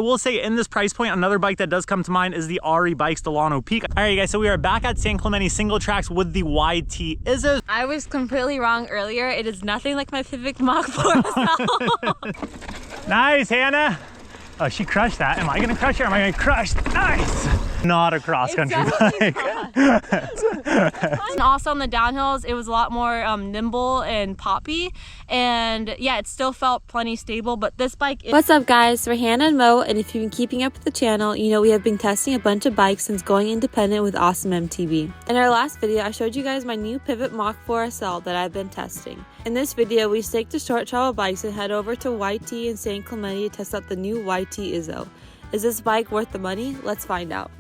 I will say in this price point, another bike that does come to mind is the RE Bikes Delano Peak. All right, guys, so we are back at San Clemente single tracks with the YT Izzo. I was completely wrong earlier. It is nothing like my Pivot Mach 4 SL. Nice, Hannah. Oh, she crushed that. Am I gonna crush her? Am I gonna crush? Nice. Not a cross country bike. And also on the downhills, it was a lot more nimble and poppy. And yeah, it still felt plenty stable, but this bike is... What's up, guys? We're Hannah and Mo, and if you've been keeping up with the channel, you know we have been testing a bunch of bikes since going independent with Awesome MTB. In our last video, I showed you guys my new Pivot Mach 4 SL that I've been testing. In this video, we stake to short travel bikes and head over to YT in San Clemente to test out the new YT Izzo. Is this bike worth the money? Let's find out.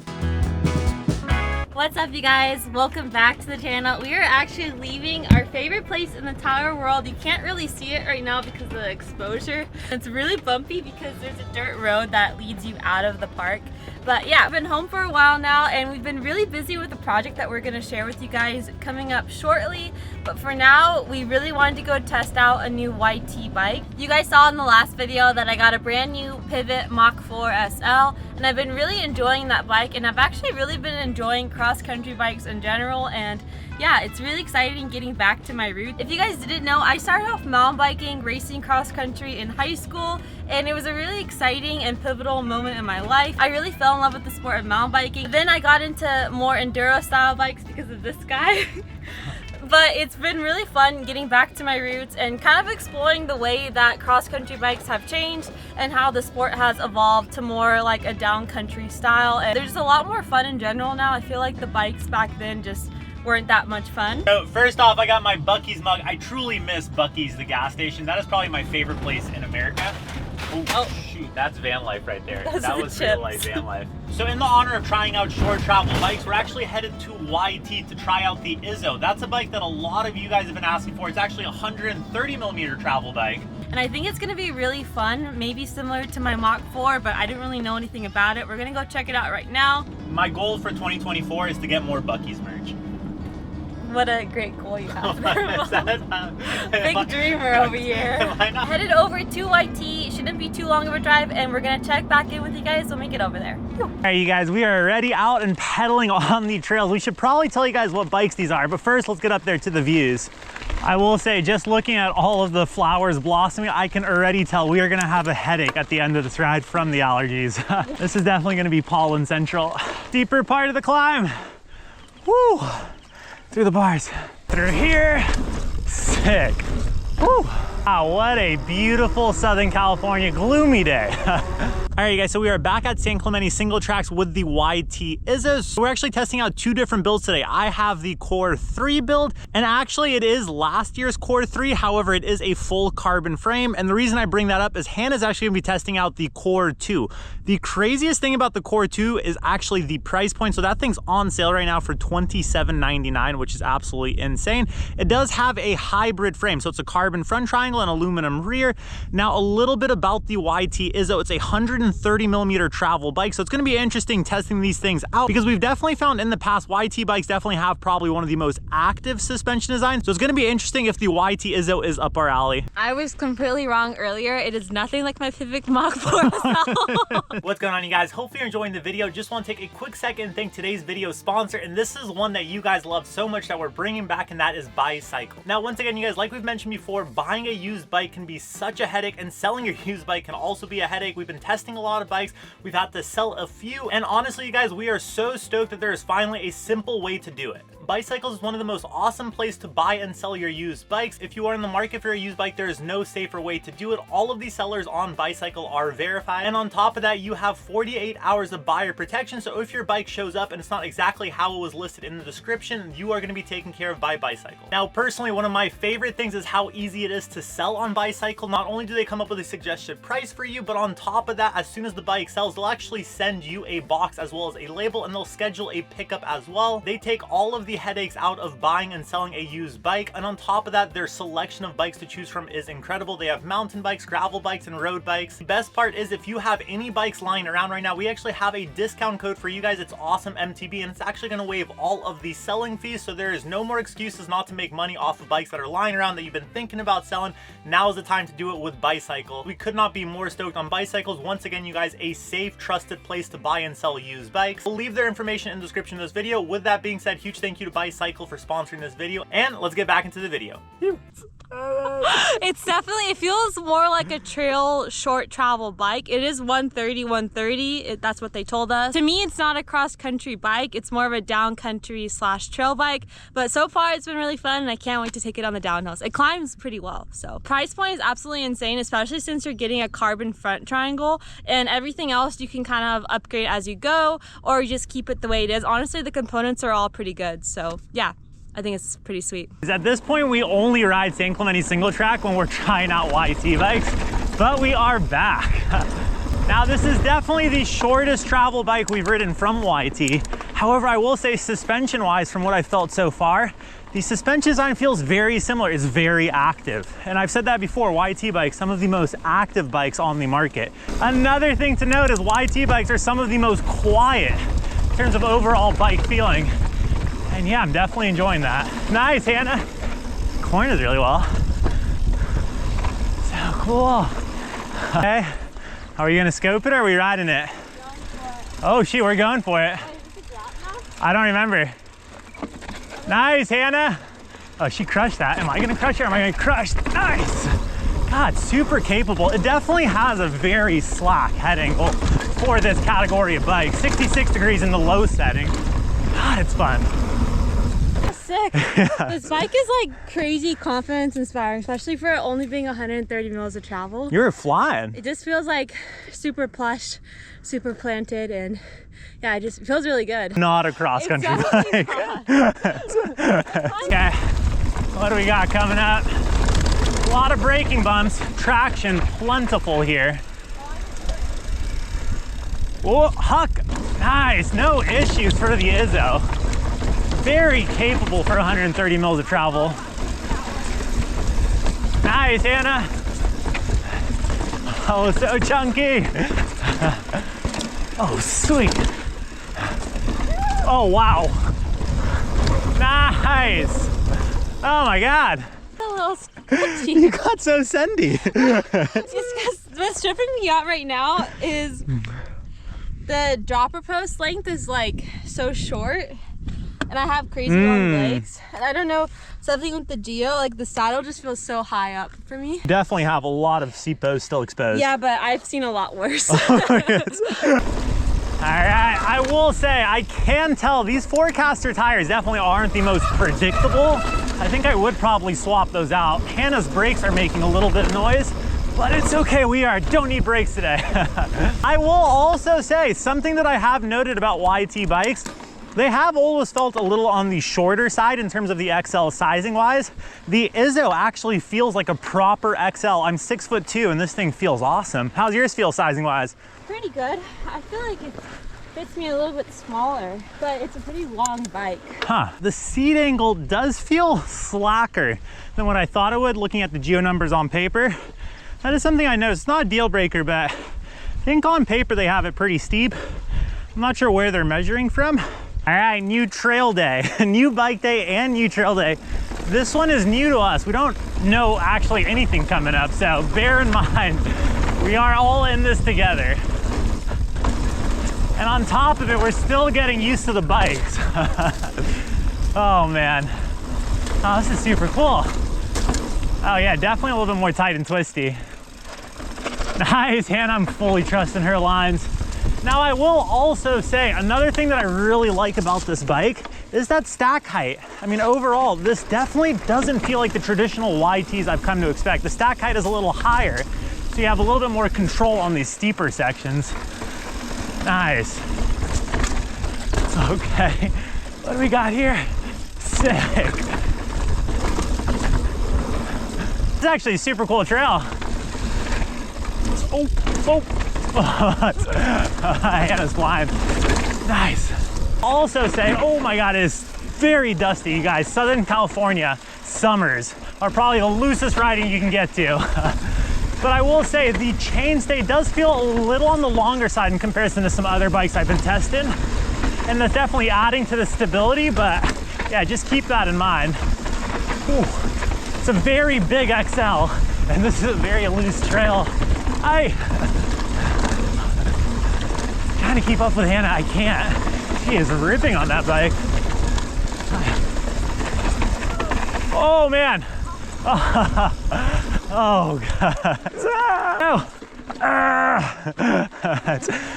What's up, you guys? Welcome back to the channel. We are actually leaving our favorite place in the entire world. You can't really see it right now because of the exposure. It's really bumpy because there's a dirt road that leads you out of the park. But yeah, I've been home for a while now and we've been really busy with a project that we're gonna share with you guys coming up shortly. But for now, we really wanted to go test out a new YT bike. You guys saw in the last video that I got a brand new Pivot Mach 4 SL, and I've been really enjoying that bike, and I've actually really been enjoying cross-country bikes in general. And yeah, it's really exciting getting back to my roots. If you guys didn't know, I started off mountain biking, racing cross country in high school, and it was a really exciting and pivotal moment in my life. I really fell in love with the sport of mountain biking. Then I got into more enduro style bikes because of this guy. But it's been really fun getting back to my roots and kind of exploring the way that cross-country bikes have changed and how the sport has evolved to more like a down-country style. And there's just a lot more fun in general now. I feel like the bikes back then just weren't that much fun. So first off, I got my Buc-ee's mug. I truly miss Buc-ee's, the gas station. That is probably my favorite place in America. Oh shoot, that's van life right there. That was real life van life. So in the honor of trying out short travel bikes, we're actually headed to YT to try out the Izzo. That's a bike that a lot of you guys have been asking for. It's actually a 130mm travel bike. And I think it's gonna be really fun, maybe similar to my Mach 4, but I didn't really know anything about it. We're gonna go check it out right now. My goal for 2024 is to get more Buc-ee's merch. What a great goal you have there. Big dreamer over here. Headed over to YT. Shouldn't be too long of a drive, and we're gonna check back in with you guys when we get over there. All right, you guys, we are already out and pedaling on the trails. We should probably tell you guys what bikes these are, but first let's get up there to the views. I will say, just looking at all of the flowers blossoming, I can already tell we are gonna have a headache at the end of this ride from the allergies. This is definitely gonna be pollen central. Deeper part of the climb. Woo! Through the bars. Through here. Sick. Woo! Wow, what a beautiful Southern California gloomy day. All right, guys, so we are back at San Clemente single tracks with the YT Izzo. So we're actually testing out two different builds today. I have the Core 3 build, and actually it is last year's Core 3. However, it is a full carbon frame. And the reason I bring that up is Hannah's actually gonna be testing out the Core 2. The craziest thing about the Core 2 is actually the price point. So that thing's on sale right now for $27.99, which is absolutely insane. It does have a hybrid frame. So it's a carbon front triangle and aluminum rear. Now, a little bit about the YT Izzo. It's a 130mm travel bike, so it's going to be interesting testing these things out because we've definitely found in the past YT bikes definitely have probably one of the most active suspension designs. So it's going to be interesting if the YT Izzo is up our alley. I was completely wrong earlier. It is nothing like my Pivot Mach 4 SL. What's going on, you guys? Hopefully you're enjoying the video. Just want to take a quick second and thank today's video sponsor, and this is one that you guys love so much that we're bringing back, and that is Bicycle. Now, once again, you guys, like we've mentioned before, buying a used bike can be such a headache, and selling your used bike can also be a headache. We've been testing a lot of bikes. We've had to sell a few, and honestly, you guys, we are so stoked that there is finally a simple way to do it. Bicycle is one of the most awesome places to buy and sell your used bikes. If you are in the market for a used bike, there is no safer way to do it. All of these sellers on Bicycle are verified, and on top of that, you have 48 hours of buyer protection. So if your bike shows up and it's not exactly how it was listed in the description, you are going to be taken care of by Bicycle. Now, personally, one of my favorite things is how easy it is to sell on Bicycle. Not only do they come up with a suggested price for you, but on top of that, as soon as the bike sells, they'll actually send you a box as well as a label, and they'll schedule a pickup as well. They take all of the headaches out of buying and selling a used bike. And on top of that, their selection of bikes to choose from is incredible. They have mountain bikes, gravel bikes, and road bikes. The best part is if you have any bikes lying around right now, we actually have a discount code for you guys. It's awesome MTB, and it's actually going to waive all of the selling fees, so there is no more excuses not to make money off of bikes that are lying around that you've been thinking about selling. Now is the time to do it with Bicycle. We could not be more stoked on Bicycles. Once again, you guys, a safe, trusted place to buy and sell used bikes. We'll leave their information in the description of this video. With that being said, huge thank you to Bicycle for sponsoring this video, and let's get back into the video. It's definitely, it feels more like a trail short travel bike. It is 130. That's what they told us. To me, it's not a cross country bike. It's more of a down country / trail bike. But so far it's been really fun, and I can't wait to take it on the downhills. It climbs pretty well. So price point is absolutely insane, especially since you're getting a carbon front triangle, and everything else you can kind of upgrade as you go, or you just keep it the way it is. Honestly, the components are all pretty good. So yeah, I think it's pretty sweet. At this point, we only ride San Clemente single track when we're trying out YT bikes, but we are back. Now, this is definitely the shortest travel bike we've ridden from YT. However, I will say suspension-wise, from what I've felt so far, the suspension design feels very similar. It's very active. And I've said that before, YT bikes, some of the most active bikes on the market. Another thing to note is YT bikes are some of the most quiet in terms of overall bike feeling. And yeah, I'm definitely enjoying that. Nice, Hannah. Corners really well. So cool. Okay, are we gonna scope it or are we riding it? Oh shoot, we're going for it. I don't remember. Nice, Hannah. Oh, she crushed that. Am I gonna crush her? Am I gonna crush? Nice. God, super capable. It definitely has a very slack head angle for this category of bike. 66 degrees in the low setting. God, it's fun. Sick. Yeah. This bike is like crazy confidence inspiring, especially for it only being 130 miles of travel. You're flying. It just feels like super plush, super planted, and yeah, it just feels really good. Not a cross-country bike. Okay, what do we got coming up? A lot of braking bumps, traction plentiful here. Oh, huck, nice, no issues for the Izzo. Very capable for 130 mils of travel. Nice, Hannah. Oh, so chunky. Oh, sweet. Oh, wow. Nice. Oh my God. A little sketchy. You got so sendy. Just because what's tripping me out right now is the dropper post length is like so short. And I have crazy long legs. And I don't know, something with the Geo, like the saddle just feels so high up for me. Definitely have a lot of seat posts still exposed. Yeah, but I've seen a lot worse. Oh, yes. All right, I will say, I can tell these Forecaster tires definitely aren't the most predictable. I think I would probably swap those out. Hannah's brakes are making a little bit of noise, but it's okay, don't need brakes today. I will also say, something that I have noted about YT bikes, they have always felt a little on the shorter side in terms of the XL sizing wise. The Izzo actually feels like a proper XL. I'm 6'2" and this thing feels awesome. How's yours feel sizing wise? Pretty good. I feel like it fits me a little bit smaller, but it's a pretty long bike. Huh, the seat angle does feel slacker than what I thought it would looking at the Geo numbers on paper. That is something I noticed. It's not a deal breaker, but I think on paper they have it pretty steep. I'm not sure where they're measuring from. All right, new trail day, new bike day and new trail day. This one is new to us. We don't know actually anything coming up, so bear in mind, we are all in this together. And on top of it, we're still getting used to the bikes. Oh man, oh, this is super cool. Oh yeah, definitely a little bit more tight and twisty. Nice, Hannah, I'm fully trusting her lines. Now I will also say, another thing that I really like about this bike is that stack height. I mean, overall, this definitely doesn't feel like the traditional YTs I've come to expect. The stack height is a little higher, so you have a little bit more control on these steeper sections. Nice. Okay, what do we got here? Sick. It's actually a super cool trail. Oh. Hannah's flying. Nice. Also say, oh my God, it is very dusty, you guys. Southern California summers are probably the loosest riding you can get to. But I will say the chainstay does feel a little on the longer side in comparison to some other bikes I've been testing. And that's definitely adding to the stability, but yeah, just keep that in mind. Whew. It's a very big XL, and this is a very loose trail. I trying to keep up with Hannah, I can't. She is ripping on that bike. Oh man. Oh God.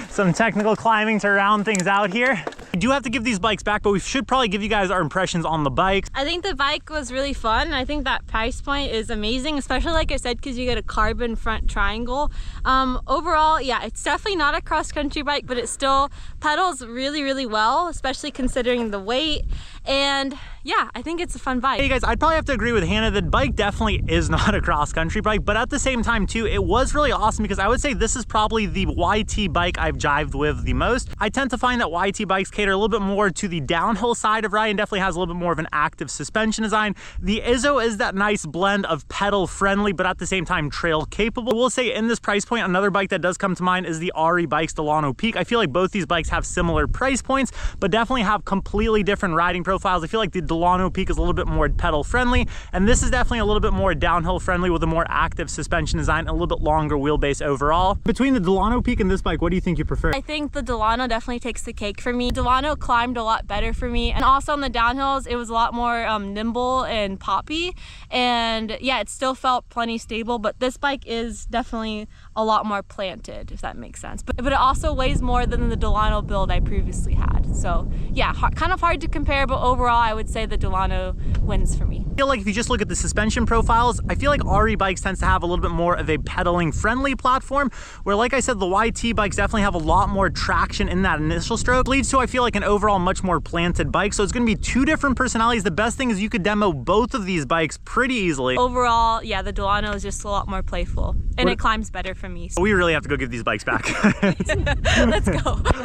Some technical climbing to round things out here. We do have to give these bikes back, but we should probably give you guys our impressions on the bikes. I think the bike was really fun. I think that price point is amazing, especially like I said, because you get a carbon front triangle. Overall, yeah, it's definitely not a cross-country bike, but it still pedals really, really well, especially considering the weight. And yeah, I think it's a fun bike. Hey guys, I'd probably have to agree with Hannah. The bike definitely is not a cross-country bike, but at the same time too, it was really awesome because I would say this is probably the YT bike I've jived with the most. I tend to find that YT bikes cater a little bit more to the downhill side of riding, definitely has a little bit more of an active suspension design. The Izzo is that nice blend of pedal friendly, but at the same time trail capable. I will say in this price point, another bike that does come to mind is the RE Bikes Delano Peak. I feel like both these bikes have similar price points, but definitely have completely different riding profiles. I feel like the Delano Peak is a little bit more pedal friendly, and this is definitely a little bit more downhill friendly with a more active suspension design and a little bit longer wheelbase overall. Between the Delano Peak and this bike, what do you think you prefer? I think the Delano definitely takes the cake for me. Delano climbed a lot better for me, and also on the downhills it was a lot more nimble and poppy, and yeah, it still felt plenty stable, but this bike is definitely a lot more planted, if that makes sense. But it also weighs more than the Delano build I previously had, so yeah, kind of hard to compare, but overall I would say the Delano wins for me. I feel like if you just look at the suspension profiles, I feel like RE Bikes tends to have a little bit more of a pedaling friendly platform, where like I said, the YT bikes definitely have a lot more traction in that initial stroke, leads to I feel like an overall much more planted bike. So it's going to be two different personalities. The best thing is you could demo both of these bikes pretty easily. Overall, yeah, the Delano is just a lot more playful, and it climbs better for me. We really have to go give these bikes back. Let's go.